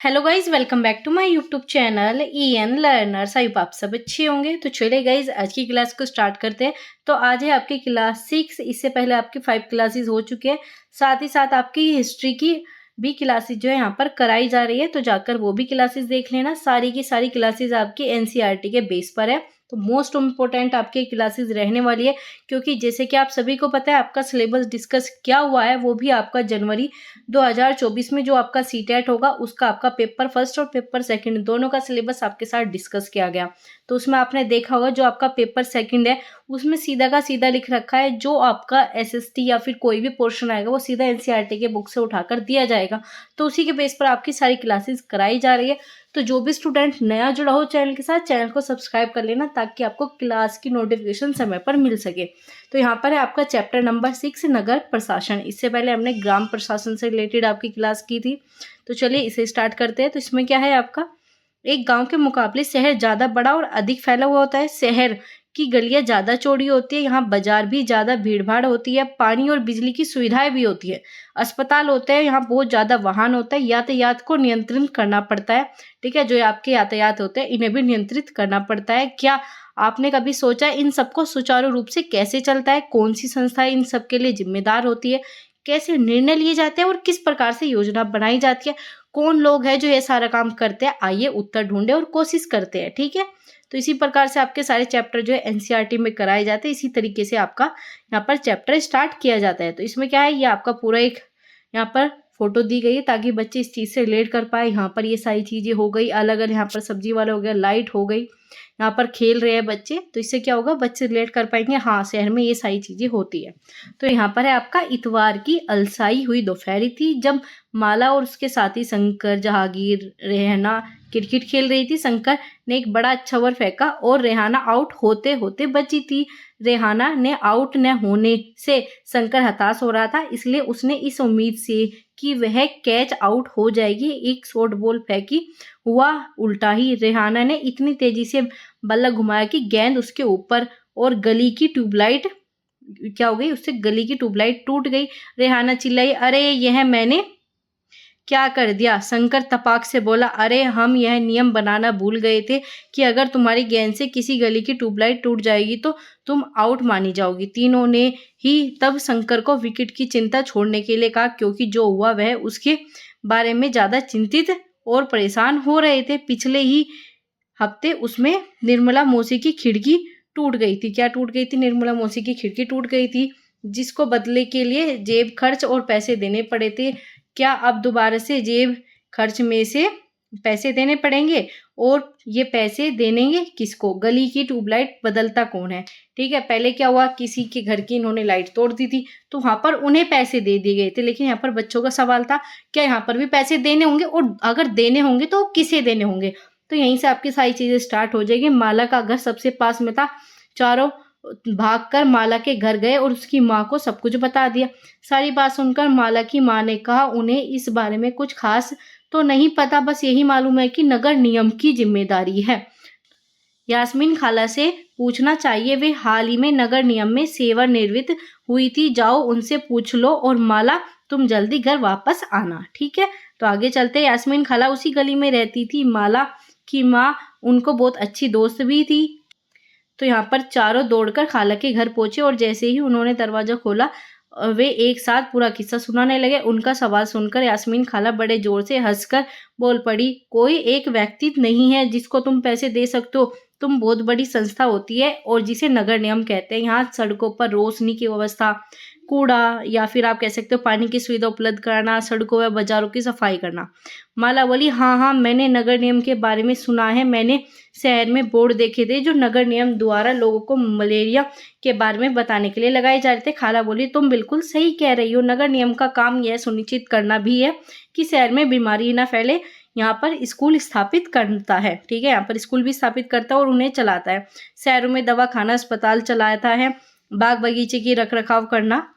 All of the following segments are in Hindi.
Hello guys, welcome back to my YouTube channel EN learners. I hope आप सब अच्छे होंगे। तो चलिए गाइज, आज की क्लास को स्टार्ट करते हैं। तो आज है आपकी क्लास 6। इससे पहले आपकी 5 क्लासेस हो चुके हैं। साथ ही साथ आपकी हिस्ट्री की भी क्लासेस जो है यहाँ पर कराई जा रही है, तो जाकर वो भी क्लासेस देख लेना। सारी की सारी क्लासेस आपकी NCERT के बेस पर है, तो मोस्ट इम्पोर्टेंट आपकी क्लासेस रहने वाली है। क्योंकि जैसे कि आप सभी को पता है, आपका सिलेबस डिस्कस क्या हुआ है, वो भी आपका जनवरी 2024 में जो आपका सीटेट होगा उसका आपका पेपर फर्स्ट और पेपर सेकंड दोनों का सिलेबस आपके साथ डिस्कस किया गया। तो उसमें आपने देखा होगा जो आपका पेपर सेकंड है उसमें सीधा का सीधा लिख रखा है, जो आपका SST या फिर कोई भी पोर्शन आएगा वो सीधा NCERT के बुक से उठाकर दिया जाएगा। तो उसी के बेस पर आपकी सारी क्लासेस कराई जा रही है। तो जो भी स्टूडेंट नया जुड़ा हो चैनल के साथ, चैनल को सब्सक्राइब कर लेना ताकि आपको क्लास की नोटिफिकेशन समय पर मिल सके। तो यहाँ पर है आपका चैप्टर नंबर 6 नगर प्रशासन। इससे पहले हमने ग्राम प्रशासन से रिलेटेड आपकी क्लास की थी। तो चलिए इसे स्टार्ट करते हैं। तो इसमें क्या है आपका, एक गांव के मुकाबले शहर ज़्यादा बड़ा और अधिक फैला हुआ होता है। शहर की गलियां ज़्यादा चौड़ी होती है, यहाँ बाजार भी ज़्यादा भीड़ भाड़ होती है, पानी और बिजली की सुविधाएं भी होती है, अस्पताल होते हैं, यहाँ बहुत ज़्यादा वाहन होता है, यातायात को नियंत्रित करना पड़ता है। ठीक है, जो आपके यातायात होते हैं इन्हें भी नियंत्रित करना पड़ता है। क्या आपने कभी सोचा इन सबको सुचारू रूप से कैसे चलता है, कौन सी संस्था इन सब के लिए जिम्मेदार होती है, कैसे निर्णय लिए जाते हैं और किस प्रकार से योजना बनाई जाती है, कौन लोग हैं जो ये सारा काम करते हैं। आइए उत्तर ढूंढे और कोशिश करते हैं। ठीक है, तो इसी प्रकार से आपके सारे चैप्टर जो है NCERT में कराए जाते हैं। इसी तरीके से आपका यहाँ पर चैप्टर स्टार्ट किया जाता है। तो इसमें क्या है, ये आपका पूरा एक यहाँ पर फोटो दी गई है ताकि बच्चे इस चीज़ से रिलेट कर पाए। यहाँ पर ये सारी चीज़ें हो गई अलग अलग, यहाँ पर सब्जी वाला हो गया, लाइट हो गई, यहाँ पर खेल रहे हैं बच्चे, तो इससे क्या होगा, बच्चे रिलेट कर पाएंगे, हाँ शहर में ये सारी चीज़ें होती है। तो यहाँ पर है आपका, इतवार की अलसाई हुई दोपहरी थी जब माला और उसके साथी शंकर, जहांगीर, रेहना क्रिकेट खेल रही थी। शंकर ने एक बड़ा अच्छा ओवर फेंका और रेहाना आउट होते होते बची थी। रेहाना ने आउट न होने से शंकर हताश हो रहा था, इसलिए उसने इस उम्मीद से कि वह कैच आउट हो जाएगी एक शॉर्ट बॉल फेंकी। हुआ उल्टा ही, रेहाना ने इतनी तेजी से बल्ला घुमाया कि गेंद उसके ऊपर और गली की ट्यूबलाइट क्या हो गई, उससे गली की ट्यूबलाइट टूट गई। रेहाना चिल्लाई, अरे यह मैंने क्या कर दिया। शंकर तपाक से बोला, अरे हम यह नियम बनाना भूल गए थे कि अगर तुम्हारी गेंद से किसी गली की ट्यूबलाइट टूट जाएगी तो तुम आउट मानी जाओगी। तीनों ने ही तब शंकर को विकेट की चिंता छोड़ने के लिए कहा, क्योंकि जो हुआ वह उसके बारे में ज्यादा चिंतित और परेशान हो रहे थे। पिछले ही हफ्ते उसमें निर्मला मौसी की खिड़की टूट गई थी। क्या टूट गई थी, निर्मला मौसी की खिड़की टूट गई थी, जिसको बदले के लिए जेब खर्च और पैसे देने पड़े थे। क्या अब दोबारा से जेब खर्च में से पैसे देने पड़ेंगे, और ये पैसे देनेंगे किसको, गली की ट्यूबलाइट बदलता कौन है। ठीक है, पहले क्या हुआ, किसी के घर की इन्होंने लाइट तोड़ दी थी तो वहां पर उन्हें पैसे दे दिए गए थे। लेकिन यहाँ पर बच्चों का सवाल था, क्या यहाँ पर भी पैसे देने होंगे, और अगर देने होंगे तो किसे देने होंगे। तो यहीं से आपकी सारी चीजें स्टार्ट हो जाएगी। माला का घर सबसे पास में था, चारों भागकर माला के घर गए और उसकी माँ को सब कुछ बता दिया। सारी बात सुनकर माला की माँ ने कहा, उन्हें इस बारे में कुछ खास तो नहीं पता, बस यही मालूम है कि नगर नियम की जिम्मेदारी है। यास्मीन खाला से पूछना चाहिए, वे हाल ही में नगर नियम में सेवानिवृत्त हुई थी, जाओ उनसे पूछ लो। और माला तुम जल्दी घर वापस आना। ठीक है, तो आगे चलते। यास्मीन खाला उसी गली में रहती थी। माला की माँ उनको बहुत अच्छी दोस्त भी थी। तो यहाँ पर चारों दौड़कर खाला के घर पहुंचे और जैसे ही उन्होंने दरवाजा खोला वे एक साथ पूरा किस्सा सुनाने लगे। उनका सवाल सुनकर यास्मीन खाला बड़े जोर से हंसकर बोल पड़ी, कोई एक व्यक्ति नहीं है जिसको तुम पैसे दे सकते हो, तुम बहुत बड़ी संस्था होती है और जिसे नगर निगम कहते हैं। यहाँ सड़कों पर रोशनी की व्यवस्था, कूड़ा या फिर आप कह सकते हो पानी की सुविधा उपलब्ध कराना, सड़कों व बाजारों की सफाई करना। माला बोली, हाँ हाँ मैंने नगर निगम के बारे में सुना है, मैंने शहर में बोर्ड देखे थे जो नगर निगम द्वारा लोगों को मलेरिया के बारे में बताने के लिए लगाए जा रहे थे। खाला बोली, तुम बिल्कुल सही कह रही हो, नगर निगम का काम यह सुनिश्चित करना भी है कि शहर में बीमारी ना फैले। यहाँ पर स्कूल स्थापित करता है। ठीक है, यहाँ पर स्कूल भी स्थापित करता है और उन्हें चलाता है। शहरों में दवा खाना, अस्पताल चलाता है, बाग बगीचे की रख रखाव करना।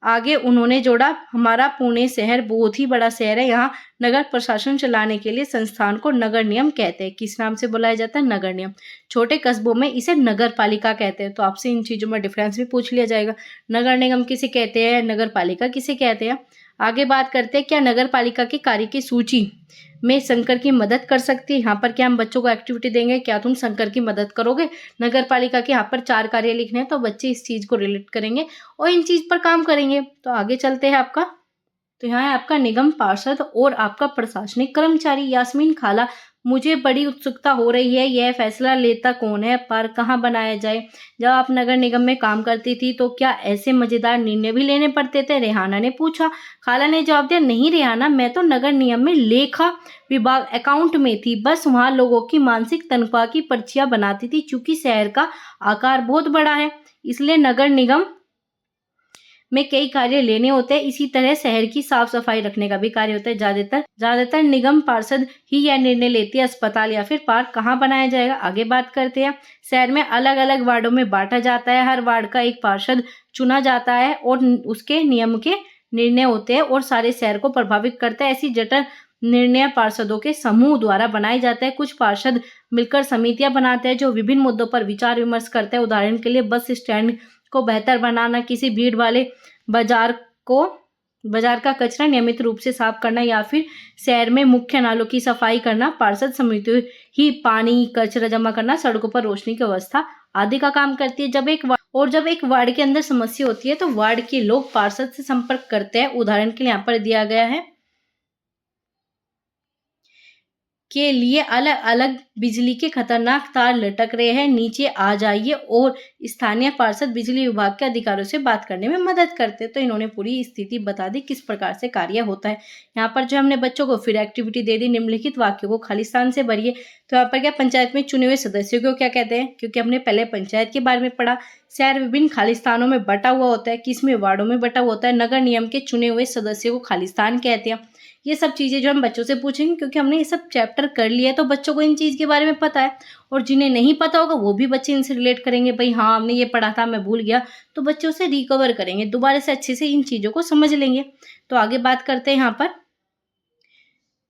आगे उन्होंने जोड़ा, हमारा पुणे शहर बहुत ही बड़ा शहर है, यहाँ नगर प्रशासन चलाने के लिए संस्थान को नगर निगम कहते हैं। किस नाम से बुलाया जाता है, नगर निगम। छोटे कस्बों में इसे नगर पालिका कहते हैं। तो आपसे इन चीज़ों में डिफरेंस भी पूछ लिया जाएगा, नगर निगम किसे कहते हैं, नगर पालिका किसे कहते हैं। आगे बात करते हैं, क्या नगर पालिका के कार्य की सूची में शंकर की मदद कर सकती है। यहाँ पर क्या हम बच्चों को एक्टिविटी देंगे, क्या तुम शंकर की मदद करोगे। नगर पालिका के यहाँ पर 4 कार्य लिखने हैं, तो बच्चे इस चीज को रिलेट करेंगे और इन चीज पर काम करेंगे। तो आगे चलते हैं आपका, तो यहाँ है आपका निगम पार्षद और आपका प्रशासनिक कर्मचारी। यास्मीन खाला, मुझे बड़ी उत्सुकता हो रही है, यह फैसला लेता कौन है, पार्क कहाँ बनाया जाए। जब आप नगर निगम में काम करती थी तो क्या ऐसे मजेदार निर्णय भी लेने पड़ते थे, रेहाना ने पूछा। खाला ने जवाब दिया, नहीं रेहाना, मैं तो नगर निगम में लेखा विभाग अकाउंट में थी, बस वहाँ लोगों की मानसिक तनख्वाह की पर्चियां बनाती थी। चूंकि शहर का आकार बहुत बड़ा है, इसलिए नगर निगम में कई कार्य लेने होते हैं। इसी तरह शहर की साफ सफाई रखने का भी कार्य होता है। ज्यादातर निगम पार्षद ही यह निर्णय लेती है अस्पताल या फिर पार्क कहाँ बनाया जाएगा। आगे बात करते हैं, शहर में अलग अलग वार्डों में बांटा जाता है। हर वार्ड का एक पार्षद चुना जाता है और उसके नियम के निर्णय होते हैं और सारे शहर को प्रभावित करता है। ऐसी जटिल निर्णय पार्षदों के समूह द्वारा बनाए जाते हैं। कुछ पार्षद मिलकर समितियां बनाते हैं जो विभिन्न मुद्दों पर विचार विमर्श करते हैं। उदाहरण के लिए बस स्टैंड को बेहतर बनाना, किसी भीड़ वाले बाजार का कचरा नियमित रूप से साफ करना या फिर शहर में मुख्य नालों की सफाई करना। पार्षद समिति ही पानी कचरा जमा करना, सड़कों पर रोशनी की व्यवस्था आदि का काम करती है। जब एक वार्ड के अंदर समस्या होती है तो वार्ड के लोग पार्षद से संपर्क करते हैं। उदाहरण के लिए यहाँ पर दिया गया है के लिए अलग अलग बिजली के खतरनाक तार लटक रहे हैं, नीचे आ जाइए, और स्थानीय पार्षद बिजली विभाग के अधिकारियों से बात करने में मदद करते। तो इन्होंने पूरी स्थिति बता दी किस प्रकार से कार्य होता है। यहाँ पर जो हमने बच्चों को फिर एक्टिविटी दे दी, निम्नलिखित वाक्यों को खाली स्थान से भरिए। तो यहाँ पर क्या पंचायत में चुने हुए सदस्यों को क्या कहते हैं, क्योंकि हमने पहले पंचायत के बारे में पढ़ा। शहर विभिन्न खाली स्थानों में बटा हुआ होता है, किसमें वार्डों में बटा हुआ होता है। नगर निगम के चुने हुए सदस्यों को खाली स्थान कहते हैं। ये सब चीज़ें जो हम बच्चों से पूछेंगे, क्योंकि हमने ये सब चैप्टर कर लिया है तो बच्चों को इन चीज़ के बारे में पता है, और जिन्हें नहीं पता होगा वो भी बच्चे इनसे रिलेट करेंगे, भाई हाँ हमने ये पढ़ा था मैं भूल गया, तो बच्चे उसे रिकवर करेंगे, दोबारा से अच्छे से इन चीज़ों को समझ लेंगे। तो आगे बात करते हैं यहाँ पर,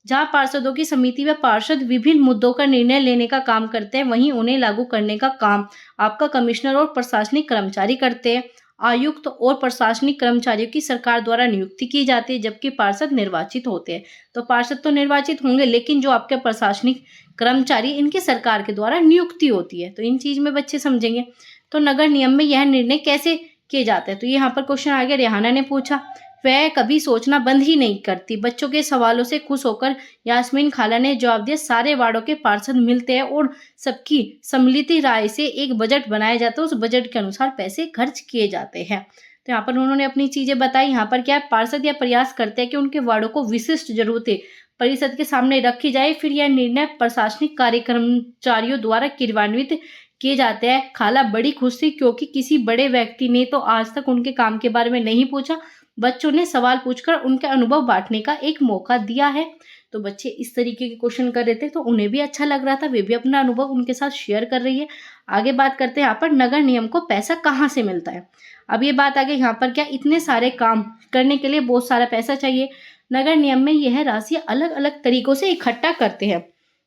जहाँ पार्षदों की समिति व पार्षद विभिन्न मुद्दों का निर्णय लेने का काम करते हैं, वहीं उन्हें लागू करने का काम आपका कमिश्नर और प्रशासनिक कर्मचारी करते हैं। आयुक्त और प्रशासनिक कर्मचारियों की सरकार द्वारा नियुक्ति की जाती है, जबकि पार्षद निर्वाचित होते हैं। तो पार्षद तो निर्वाचित होंगे, लेकिन जो आपके प्रशासनिक कर्मचारी, इनकी सरकार के द्वारा नियुक्ति होती है। तो इन चीज में बच्चे समझेंगे। तो नगर नियम में यह निर्णय कैसे किए जाते हैं, तो यहाँ पर क्वेश्चन आ गया, रेहाना ने पूछा। वह कभी सोचना बंद ही नहीं करती। बच्चों के सवालों से खुश होकर यास्मीन खाला ने जवाब दिया, सारे वार्डों के पार्षद मिलते हैं और सबकी सम्मिलित राय से एक बजट बनाया जाता है, उस बजट के अनुसार पैसे खर्च किए जाते हैं। तो यहाँ पर उन्होंने अपनी चीजें बताई। यहाँ पर क्या पार्षद यह प्रयास करते हैं कि उनके वार्डों को विशिष्ट जरूरतें परिषद के सामने रखी जाए, फिर यह निर्णय प्रशासनिक कार्य कर्मचारियों द्वारा क्रियान्वित किए जाते हैं। खाला बड़ी खुश थी क्योंकि किसी बड़े व्यक्ति ने तो आज तक उनके काम के बारे में नहीं पूछा, बच्चों ने सवाल पूछकर उनके अनुभव बांटने का एक मौका दिया है। तो बच्चे इस तरीके के क्वेश्चन कर रहे थे, तो उन्हें भी अच्छा लग रहा था, वे भी अपना अनुभव उनके साथ शेयर कर रही है। आगे बात करते हैं यहाँ पर, नगर निगम को पैसा कहाँ से मिलता है। अब ये बात आ गई यहाँ पर, क्या इतने सारे काम करने के लिए बहुत सारा पैसा चाहिए। नगर निगम में यह राशि अलग अलग तरीकों से इकट्ठा करते हैं।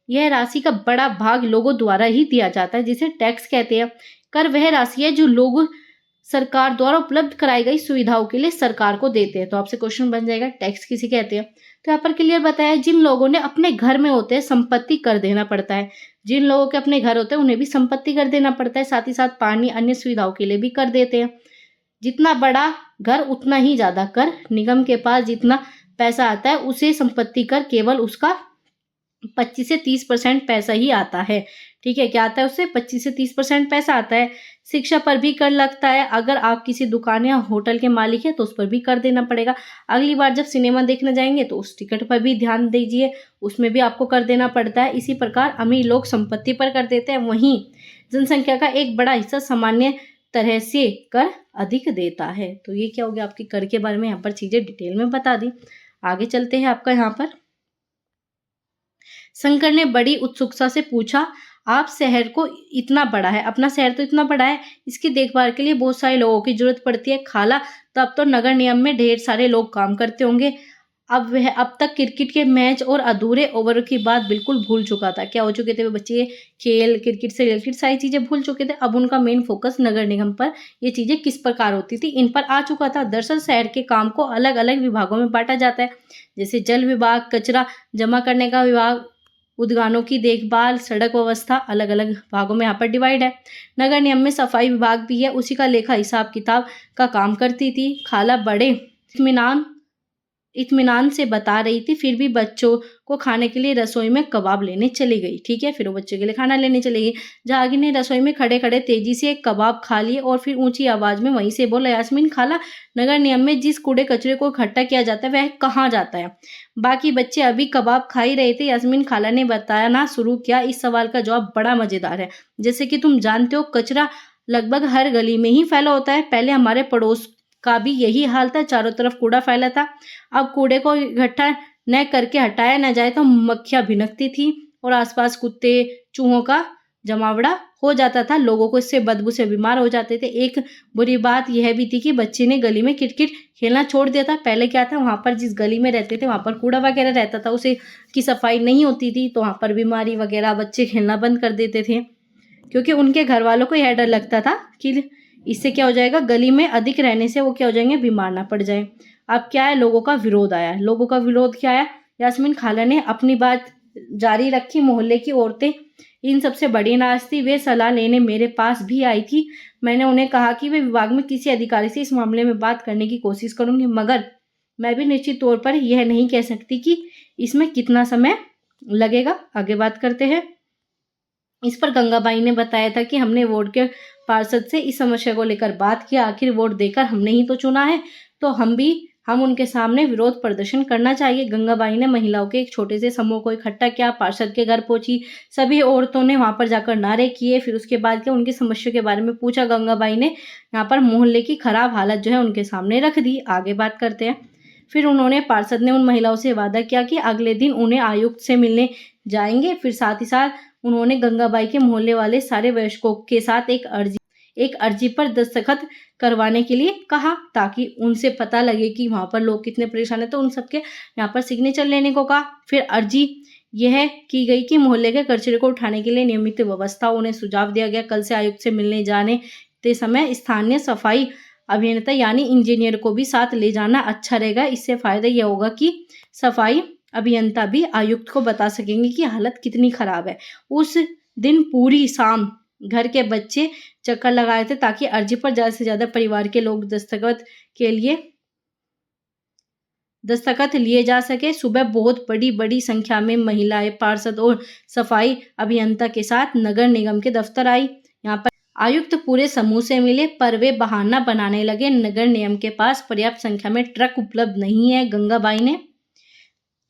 यह राशि का बड़ा भाग लोगों द्वारा ही दिया जाता है, जिसे टैक्स कहते हैं। कर वह राशि है जो लोग सरकार द्वारा उपलब्ध कराई गई सुविधाओं के लिए सरकार को देते हैं। तो आपसे क्वेश्चन बन जाएगा, टैक्स किसे कहते हैं। तो यहाँ पर क्लियर बताया, जिन लोगों ने अपने घर में होते हैं संपत्ति कर देना पड़ता है। जिन लोगों के अपने घर होते हैं उन्हें भी संपत्ति कर देना पड़ता है, साथ ही साथ पानी अन्य सुविधाओं के लिए भी कर देते हैं। जितना बड़ा घर उतना ही ज्यादा कर। निगम के पास जितना पैसा आता है उसे संपत्ति कर केवल उसका 25 से 30% पैसा ही आता है। ठीक है, क्या आता है उससे 25 से 30% पैसा आता है। शिक्षा पर भी कर लगता है। अगर आप किसी दुकान या होटल के मालिक हैं तो उस पर भी कर देना पड़ेगा। अगली बार जब सिनेमा देखने जाएंगे तो उस टिकट पर भी ध्यान दीजिए, उसमें भी आपको कर देना पड़ता है। इसी प्रकार अमीर लोग संपत्ति पर कर देते हैं, वहीं जनसंख्या का एक बड़ा हिस्सा सामान्य तरह से कर अधिक देता है। तो ये क्या हो गया, आपके कर के बारे में यहाँ पर चीजें डिटेल में बता दी। आगे चलते हैं आपका यहाँ पर, शंकर ने बड़ी उत्सुकता से पूछा, आप शहर को इतना बड़ा है, अपना शहर तो इतना बड़ा है, इसकी देखभाल के लिए बहुत सारे लोगों की जरूरत पड़ती है। खाला, तब तो नगर निगम में ढेर सारे लोग काम करते होंगे। अब तक क्रिकेट के मैच और अधूरे ओवर की बात बिल्कुल भूल चुका था। क्या हो चुके थे वो बच्चे, खेल क्रिकेट से रिलेटेड सारी चीज़ें भूल चुके थे। अब उनका मेन फोकस नगर निगम पर, ये चीज़ें किस प्रकार होती थी इन पर आ चुका था। दरअसल शहर के काम को अलग अलग विभागों में बांटा जाता है, जैसे जल विभाग, कचरा जमा करने का विभाग, उद्यानों की देखभाल, सड़क व्यवस्था, अलग अलग भागों में यहाँ पर डिवाइड है। नगर निगम में सफाई विभाग भी है, उसी का लेखा हिसाब किताब का काम करती थी। खाला बड़े इत्मीनान से बता रही थी, फिर भी बच्चों को खाने के लिए रसोई में कबाब लेने चली गई। ठीक है, फिर वो बच्चों के लिए खाना लेने चली गई। जहांगीर ने रसोई में खड़े खड़े तेजी से एक कबाब खा लिए और फिर ऊंची आवाज में वहीं से बोला, यास्मीन खाला, नगर निगम में जिस कूड़े कचरे को इकट्ठा किया जाता है वह कहाँ जाता है? बाकी बच्चे अभी कबाब खा ही रहे थे। यास्मीन खाला ने बताना शुरू किया। इस सवाल का जवाब बड़ा मजेदार है। जैसे कि तुम जानते हो, कचरा लगभग हर गली में ही फैला होता है। पहले हमारे पड़ोस का भी यही हाल था, चारों तरफ कूड़ा फैला था। अब कूड़े को इकट्ठा न करके हटाया न जाए तो मक्खियां भिनकती थी और आसपास कुत्ते चूहों का जमावड़ा हो जाता था। लोगों को इससे बदबू से बीमार हो जाते थे। एक बुरी बात यह भी थी कि बच्चे ने गली में क्रिकेट खेलना छोड़ दिया था। पहले क्या था, वहां पर जिस गली में रहते थे वहां पर कूड़ा वगैरह रहता था, उसे की सफाई नहीं होती थी, तो वहां पर बीमारी वगैरह, बच्चे खेलना बंद कर देते थे, क्योंकि उनके घर वालों को यह डर लगता था कि इससे क्या हो जाएगा, गली में अधिक रहने से वो क्या हो जाएंगे, बीमार ना पड़ जाए। अब क्या है, लोगों का विरोध आया। लोगों का विरोध क्या आया? यास्मीन खाला ने अपनी बात जारी रखी। मोहल्ले की औरतें इन सबसे बड़ी नाराज थी। वे सलाह लेने मेरे पास भी आई थी। मैंने उन्हें कहा कि वे विभाग में किसी अधिकारी से इस मामले में बात करने की कोशिश करूंगी, मगर मैं भी निश्चित तौर पर यह नहीं कह सकती कि इसमें कितना समय लगेगा। आगे बात करते हैं। इस पर गंगाबाई ने बताया था कि हमने वार्ड के पार्षद से इस समस्या को लेकर बात किया। आखिर वोट देकर हमने ही तो चुना है, तो हम उनके सामने विरोध प्रदर्शन करना चाहिए। गंगाबाई ने महिलाओं के एक छोटे से समूह को इकट्ठा किया, पार्षद के घर पहुंची। सभी औरतों ने वहां पर जाकर नारे किए। फिर उसके बाद क्या, उनकी समस्या के बारे में पूछा। गंगाबाई ने यहाँ पर मोहल्ले की खराब हालत जो है उनके सामने रख दी। आगे बात करते हैं। फिर उन्होंने, पार्षद ने उन महिलाओं से वादा किया कि अगले दिन उन्हें आयुक्त से मिलने जाएंगे। फिर साथ ही साथ उन्होंने गंगाबाई के मोहल्ले वाले सारे वयस्कों के साथ एक अर्जी पर दस्तखत करवाने के लिए कहा, ताकि उनसे पता लगे कि वहां पर लोग कितने परेशान है। तो उन सबके यहाँ पर सिग्नेचर लेने को कहा। फिर अर्जी यह की गई कि मोहल्ले के कचरे को उठाने के लिए नियमित व्यवस्था। उन्हें सुझाव दिया गया, कल से आयुक्त से मिलने जाने के समय स्थानीय सफाई अभियंता यानी इंजीनियर को भी साथ ले जाना अच्छा रहेगा। इससे फायदा यह होगा कि सफाई अभियंता भी आयुक्त को बता सकेंगे कि हालत कितनी खराब है। उस दिन पूरी शाम घर के बच्चे चक्कर लगाए थे, ताकि अर्जी पर ज्यादा से ज्यादा परिवार के लोग दस्तखत लिए जा सके। सुबह बहुत बड़ी बड़ी संख्या में महिलाएं पार्षद और सफाई अभियंता के साथ नगर निगम के दफ्तर आई। यहाँ पर आयुक्त पूरे समूह से मिले, पर वे बहाना बनाने लगे। नगर निगम के पास पर्याप्त संख्या में ट्रक उपलब्ध नहीं है। गंगाबाई ने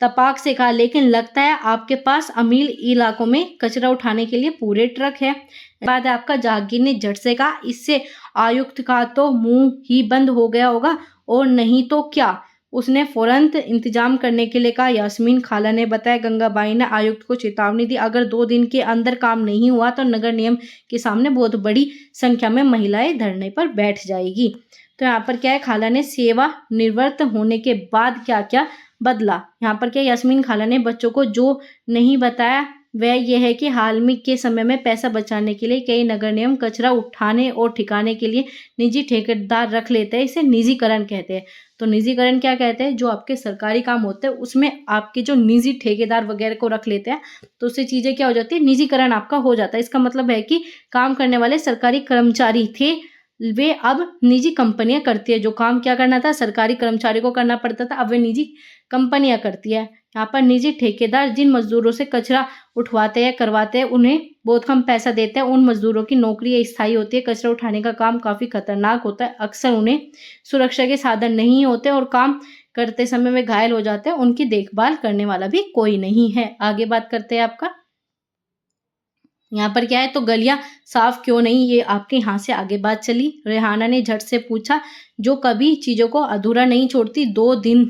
तपाक से कहा, लेकिन लगता है आपके पास अमीर इलाकों में कचरा उठाने के लिए पूरे ट्रक है। बाद आपका जहांगीर ने झट से कहा, इससे आयुक्त का तो मुंह ही बंद हो गया होगा, और नहीं तो क्या। उसने फौरन इंतजाम करने के लिए कहा। यास्मीन खाला ने बताया। गंगाबाई ने आयुक्त को चेतावनी दी, अगर 2 दिन के अंदर काम नहीं हुआ तो नगर निगम के सामने बहुत बड़ी संख्या में महिलाएं धरने पर बैठ जाएगी। तो यहाँ पर क्या है, खाला ने सेवा निवृत्त होने के बाद क्या क्या बदला। यहाँ पर क्या, यास्मीन खाला ने बच्चों को जो नहीं बताया वह यह है कि हाल में के समय में पैसा बचाने के लिए कई नगर निगम कचरा उठाने और ठिकाने के लिए निजी ठेकेदार रख लेते हैं। इसे निजीकरण कहते हैं। तो निजीकरण क्या कहते हैं, जो आपके सरकारी काम होते हैं उसमें आपके जो निजी ठेकेदार वगैरह को रख लेते हैं, तो उससे चीजें क्या हो जाती है, निजीकरण आपका हो जाता है। इसका मतलब है कि काम करने वाले सरकारी कर्मचारी थे, वे अब निजी कंपनियां करती है। जो काम क्या करना था, सरकारी कर्मचारी को करना पड़ता था, अब वे निजी कंपनियां करती है। यहाँ पर निजी ठेकेदार जिन मजदूरों से कचरा उठवाते हैं करवाते हैं, उन्हें बहुत कम पैसा देते हैं। उन मजदूरों की नौकरी स्थायी होती है। कचरा उठाने का काम काफी खतरनाक होता है। अक्सर उन्हें सुरक्षा के साधन नहीं होते और काम करते समय वे घायल हो जाते हैं। उनकी देखभाल करने वाला भी कोई नहीं है। आगे बात करते हैं आपका। यहाँ पर क्या है, तो गलियां साफ क्यों नहीं, ये आपके यहाँ से आगे बात चली। रेहाना ने झट से पूछा, जो कभी चीजों को अधूरा नहीं छोड़ती। 2 दिन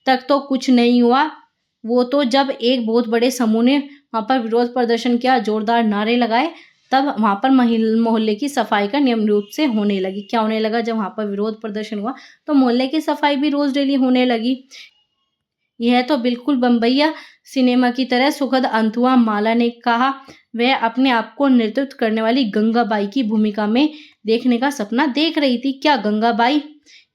तक तो कुछ नहीं हुआ, वो तो जब एक बहुत बड़े समूह ने वहां पर विरोध प्रदर्शन किया, जोरदार नारे लगाए, तब वहां पर मोहल्ले की सफाई का नियम रूप से होने लगी। क्या होने लगा, जब वहां पर विरोध प्रदर्शन हुआ तो मोहल्ले की सफाई भी रोज डेली होने लगी। यह तो बिल्कुल बम्बईया सिनेमा की तरह सुखद अंत हुआ, माला ने कहा। वह अपने आप को नेतृत्व करने वाली गंगाबाई की भूमिका में देखने का सपना देख रही थी। क्या गंगाबाई?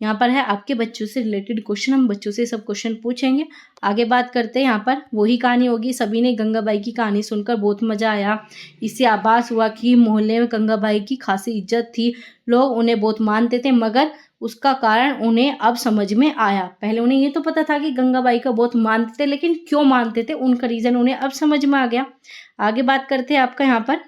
यहाँ पर है आपके बच्चों से रिलेटेड क्वेश्चन, हम बच्चों से सब क्वेश्चन पूछेंगे। आगे बात करते हैं, यहाँ पर वही कहानी होगी। सभी ने गंगाबाई की कहानी सुनकर बहुत मजा आया। इससे आभास हुआ कि मोहल्ले में गंगाबाई की खासी इज्जत थी, लोग उन्हें बहुत मानते थे, मगर उसका कारण उन्हें अब समझ में आया। पहले उन्हें ये तो पता था कि गंगाबाई का बहुत मानते थे, लेकिन क्यों मानते थे उनका रीजन उन्हें अब समझ में आ गया। आगे बात करते हैं आपका यहाँ पर,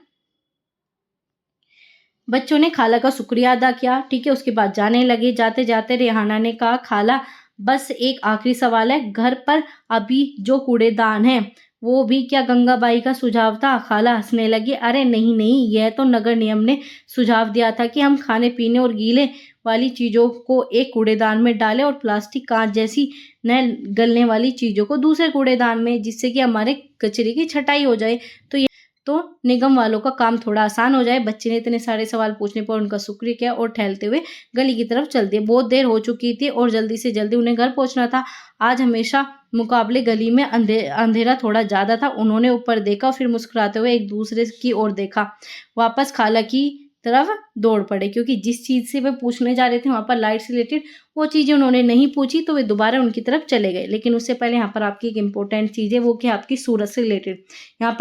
बच्चों ने खाला का शुक्रिया अदा किया। ठीक है, उसके बाद जाने लगे। जाते जाते रेहाना ने कहा, खाला बस एक आखिरी सवाल है, घर पर अभी जो कूड़ेदान है वो भी क्या गंगाबाई का सुझाव था? खाला हंसने लगी, अरे नहीं नहीं, यह तो नगर नियम ने सुझाव दिया था कि हम खाने पीने और गीले वाली चीजों को एक कूड़ेदान में डालें और प्लास्टिक, कांच जैसी न गलने वाली चीजों को दूसरे कूड़ेदान में, जिससे कि हमारे कचरे की छटाई हो जाए, तो निगम वालों का काम थोड़ा आसान हो जाए। बच्चे ने इतने सारे सवाल पूछने पर उनका शुक्रिया किया और टहलते हुए गली की तरफ चल दिए। बहुत देर हो चुकी थी और जल्दी से जल्दी उन्हें घर पहुंचना था। आज हमेशा मुकाबले गली में अंधेरा थोड़ा ज्यादा था। उन्होंने ऊपर देखा, फिर मुस्कुराते हुए एक दूसरे की ओर देखा, वापस खाला की तरफ दौड़ पड़े, क्योंकि जिस चीज से वे पूछने जा रहे थे वहां पर लाइट से रिलेटेड वो चीजें उन्होंने नहीं पूछी, तो वे दोबारा उनकी तरफ चले गए। लेकिन उससे पहले यहाँ पर आपकी एक इंपॉर्टेंट चीज है, वो क्या, आपकी सूरत से रिलेटेड। यहाँ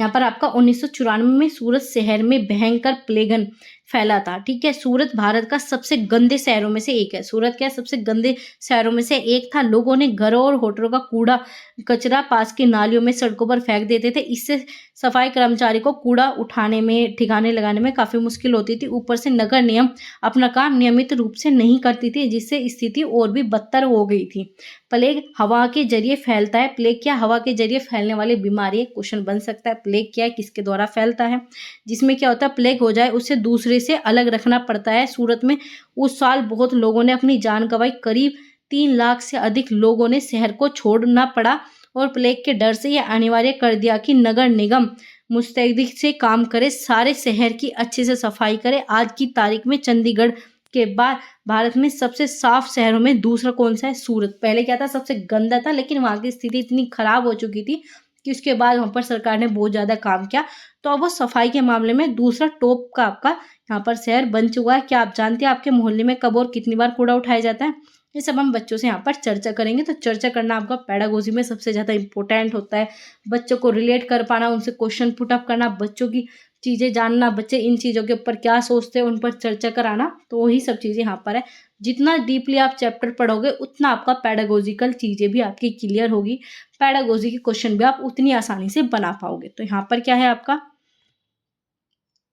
पर आपका 1994 में सूरत शहर में भयंकर प्लेगन फैला था। ठीक है, सूरत भारत का सबसे गंदे शहरों में से एक है। सूरत क्या, सबसे गंदे शहरों में से एक था। लोगों ने घरों और होटलों का कूड़ा कचरा पास की नालियों में, सड़कों पर फेंक देते थे। इससे सफाई कर्मचारी को कूड़ा उठाने में, ठिकाने लगाने में काफी मुश्किल होती थी। ऊपर से नगर निगम अपना काम नियमित रूप से नहीं करती थी, जिससे स्थिति और भी बदतर हो गई थी। प्लेग हवा के जरिए फैलता है। प्लेग क्या, हवा के जरिए फैलने वाली बीमारी है। क्वेश्चन बन सकता है, प्लेग क्या है, किसके द्वारा फैलता है? जिसमें क्या होता है, प्लेग हो जाए उसे दूसरे से अलग रखना पड़ता है। सूरत में उस साल बहुत लोगों ने अपनी जान गंवाई। करीब 3 लाख से अधिक लोगों ने शहर को छोड़ना पड़ा और प्लेग के डर से यह अनिवार्य कर दिया कि नगर निगम मुस्तैदी से काम करे, सारे शहर की अच्छे से सफाई करे। आज की तारीख में चंडीगढ़ के बाद भारत में सबसे साफ शहरों में दूसरा कौन सा है? सूरत। पहले क्या था, सबसे गंदा था, लेकिन वहां की स्थिति इतनी खराब हो चुकी थी कि उसके बाद वहां पर सरकार ने बहुत ज्यादा काम किया, तो अब वो सफाई के मामले में दूसरा टॉप का आपका यहाँ पर शहर बन चुका है। क्या आप जानते हैं आपके मोहल्ले में कब और कितनी बार कूड़ा उठाया जाता है? ये सब हम बच्चों से यहाँ पर चर्चा करेंगे। तो चर्चा करना आपका पेडागोजी में सबसे ज्यादा इंपॉर्टेंट होता है। बच्चों को रिलेट कर पाना, उनसे क्वेश्चन पुट अप करना, बच्चों की चीजें जानना, बच्चे इन चीजों के ऊपर क्या सोचते हैं उन पर चर्चा कराना, तो वही सब चीजें यहाँ पर है। जितना डीपली आप चैप्टर पढ़ोगे उतना आपका पेडागोजिकल चीजें भी आपकी क्लियर होगी, पेडागोजी के क्वेश्चन भी आप उतनी आसानी से बना पाओगे। तो यहाँ पर क्या है आपका,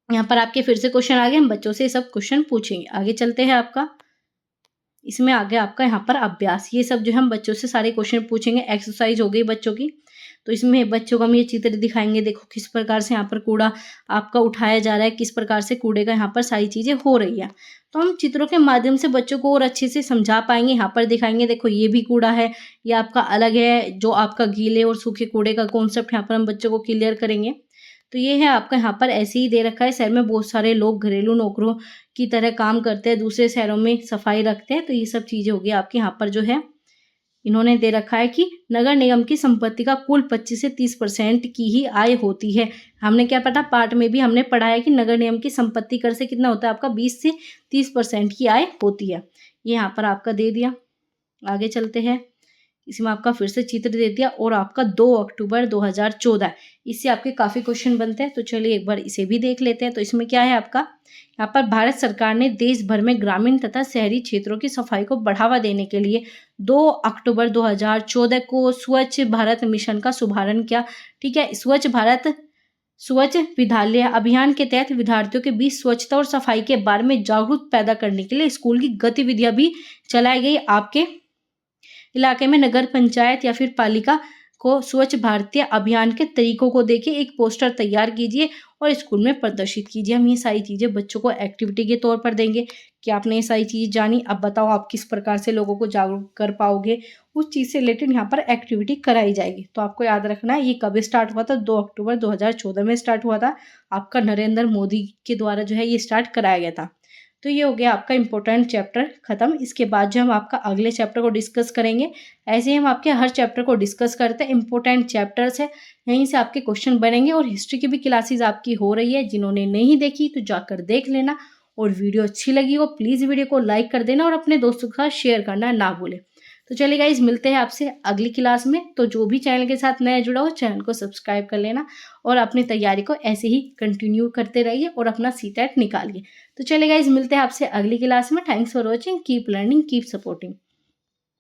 यहाँ पर आपके फिर से क्वेश्चन आ गए, हम बच्चों से सब क्वेश्चन पूछेंगे। आगे चलते हैं आपका, इसमें आगे आपका यहाँ पर अभ्यास, ये सब जो हम बच्चों से सारे क्वेश्चन पूछेंगे। एक्सरसाइज हो गई बच्चों की, तो इसमें बच्चों को हम ये चित्र दिखाएंगे। देखो किस प्रकार से यहाँ पर कूड़ा आपका उठाया जा रहा है, किस प्रकार से कूड़े का यहाँ पर सारी चीजें हो रही है। तो हम चित्रों के माध्यम से बच्चों को और अच्छे से समझा पाएंगे। यहाँ पर दिखाएंगे, देखो ये भी कूड़ा है, ये आपका अलग है। जो आपका गीले और सूखे कूड़े का कॉन्सेप्ट यहाँ पर हम बच्चों को क्लियर करेंगे। तो ये है आपका, यहाँ पर ऐसे ही दे रखा है, शहर में बहुत सारे लोग घरेलू नौकरों की तरह काम करते हैं, दूसरे शहरों में सफाई रखते हैं। तो ये सब चीजें होगी आपके यहाँ पर जो है, इन्होंने दे रखा है कि नगर निगम की संपत्ति का कुल 25 से 30% की ही आय होती है। हमने क्या पढ़ा, पार्ट में भी हमने पढ़ा है कि नगर निगम की संपत्ति कर से कितना होता है आपका, 20 से 30% की आय होती है। ये यहाँ पर आपका दे दिया। आगे चलते हैं, इसमें आपका फिर से चित्र दे दिया और आपका 2 अक्टूबर 2014, इससे आपके काफ़ी क्वेश्चन बनते हैं। तो चलिए एक बार इसे भी देख लेते हैं। तो इसमें क्या है आपका, यहाँ पर भारत सरकार ने देश भर में ग्रामीण तथा शहरी क्षेत्रों की सफाई को बढ़ावा देने के लिए 2 अक्टूबर 2014 को स्वच्छ भारत मिशन का शुभारंभ किया। ठीक है, स्वच्छ विद्यालय अभियान के तहत विद्यार्थियों के बीच स्वच्छता और सफाई के बारे में जागरूकता पैदा करने के लिए स्कूल की गतिविधियां भी चलाई गई। आपके इलाके में नगर पंचायत या फिर पालिका को स्वच्छ भारतीय अभियान के तरीकों को देखिए, एक पोस्टर तैयार कीजिए और स्कूल में प्रदर्शित कीजिए। हम ये सारी चीज़ें बच्चों को एक्टिविटी के तौर पर देंगे कि आपने ये सारी चीज़ जानी, अब बताओ आप किस प्रकार से लोगों को जागरूक कर पाओगे। उस चीज़ से रिलेटेड यहाँ पर एक्टिविटी कराई जाएगी। तो आपको याद रखना है ये कब स्टार्ट हुआ था, 2 अक्टूबर 2014 में स्टार्ट हुआ था। आपका नरेंद्र मोदी के द्वारा जो है ये स्टार्ट कराया गया था। तो ये हो गया आपका इम्पोर्टेंट चैप्टर ख़त्म। इसके बाद जो हम आपका अगले चैप्टर को डिस्कस करेंगे, ऐसे ही हम आपके हर चैप्टर को डिस्कस करते हैं। इम्पोर्टेंट चैप्टर्स है, यहीं से आपके क्वेश्चन बनेंगे। और हिस्ट्री की भी क्लासेस आपकी हो रही है, जिन्होंने नहीं देखी तो जाकर देख लेना। और वीडियो अच्छी लगी हो प्लीज़ वीडियो को लाइक कर देना और अपने दोस्तों के साथ शेयर करना ना भूलें। तो चलिए गाइज, मिलते हैं आपसे अगली क्लास में। तो जो भी चैनल के साथ नया जुड़ा हो चैनल को सब्सक्राइब कर लेना और अपनी तैयारी को ऐसे ही कंटिन्यू करते रहिए और अपना सीटेट निकालिए। तो चलिए गाइज, मिलते हैं आपसे अगली क्लास में। Thanks for watching, keep learning, keep supporting.